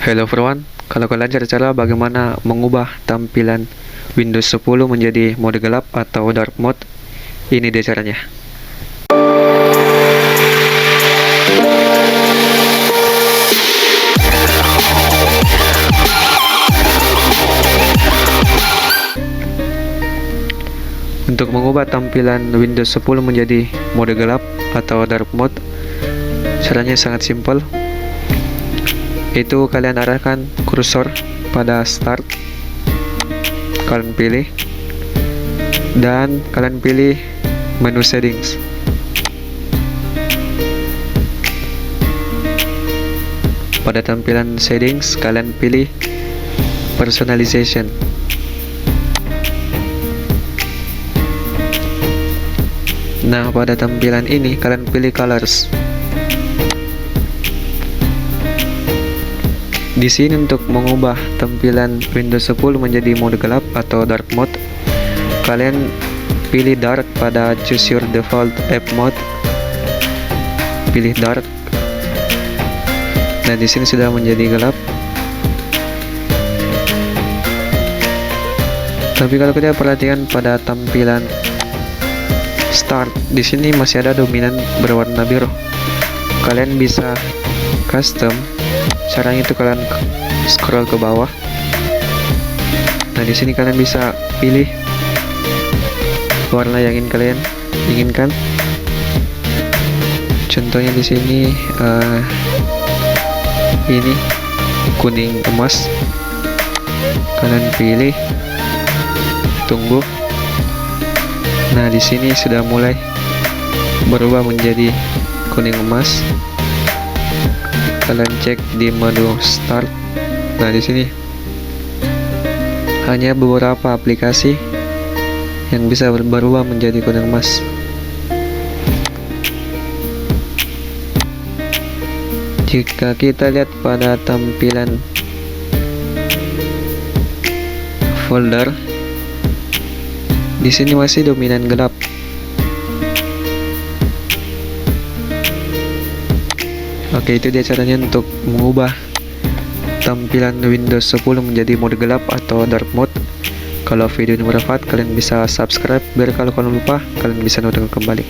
Hello everyone, kalau kalian cari cara bagaimana mengubah tampilan Windows 10 menjadi mode gelap atau dark mode, ini dia caranya. Untuk mengubah tampilan Windows 10 menjadi mode gelap atau dark mode, caranya sangat simpel. Itu kalian arahkan kursor pada start, kalian pilih, dan kalian pilih menu settings. Pada tampilan settings kalian pilih personalization. Nah, pada tampilan ini kalian pilih colors. Di sini untuk mengubah tampilan Windows 10 menjadi mode gelap atau dark mode, kalian pilih dark pada choose your default app mode. Pilih dark. Nah, di sini sudah menjadi gelap. Tapi kalau kita perhatikan pada tampilan start, di sini masih ada dominan berwarna biru. Kalian bisa custom. Caranya itu kalian scroll ke bawah. Nah, di sini kalian bisa pilih warna yang ingin kalian inginkan. Contohnya di sini ini kuning emas. Kalian pilih, tunggu. Nah, di sini sudah mulai berubah menjadi kuning emas. Kalian cek di menu start. Nah, di sini hanya beberapa aplikasi yang bisa berubah menjadi kuning emas. Jika kita lihat pada tampilan folder, di sini masih dominan gelap. Oke, itu dia caranya untuk mengubah tampilan Windows 10 menjadi mode gelap atau dark mode. Kalau video ini bermanfaat, kalian bisa subscribe biar kalau kalian lupa, kalian bisa nonton kembali.